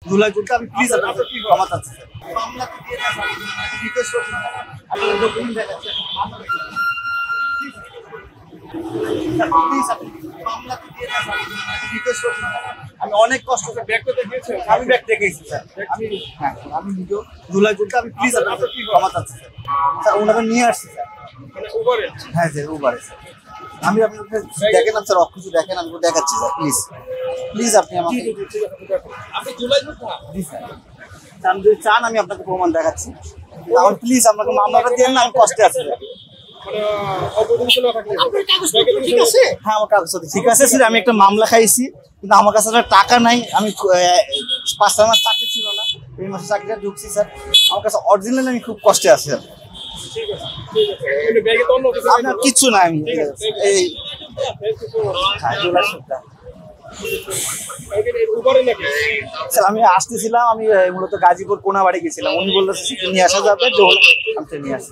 জুলাই করতে আমি প্লিজ আপনাকে ক্ষমা চাচ্ছি স্যার। মামলা তো দিয়ে না স্যার, রিকোয়েস্ট করছি আপনি ডকুমেন্ট দেখাচ্ছেন প্লিজ, আপনি মামলা তো দিয়ে না স্যার, রিকোয়েস্ট করছি আমি অনেক কষ্ট করে ব্যাগ তো দেখিয়েছি, আমি ব্যাগ দেখেছি স্যার, আমি নিজেও জুলাই করতে আমি প্লিজ আপনাকে ক্ষমা চাচ্ছি স্যার। স্যার ওনাকে নিয়ে আসছি স্যার, হ্যাঁ স্যার উবারে স্যার। আমি আপনাকে দেখেন না স্যার, কিছু দেখেন, আমি দেখাচ্ছি স্যার, প্লিজ প্লিজ আপনি আমাকে জি স্যার, আপনি যদি চান আমি আপনাকে প্রমাণ দেখাচ্ছি, আমার প্লিজ আপনাকে মামলাটা দিয়ে না, আমি কষ্টে আছি স্যার। হ্যাঁ আমার কাগজ ঠিক আছে স্যার, আমি একটা মামলা খাইছি কিন্তু আমার কাছে টাকা নাই, আমি 5-6 মাস চাকরি ছিল না, এই মাসে চাকরিটা ঢুকছি স্যার, আমার কাছে অরিজিনাল, আমি খুব কষ্টে আছি স্যার। আপনার কিচ্ছু না, আমি এই স্যার আমি আসতেছিলাম, আমি মূলত গাজীপুর কোনাবাড়ি গেছিলাম, উনি বললো নিয়ে আসা যাবে, আমি নিয়ে আসছি।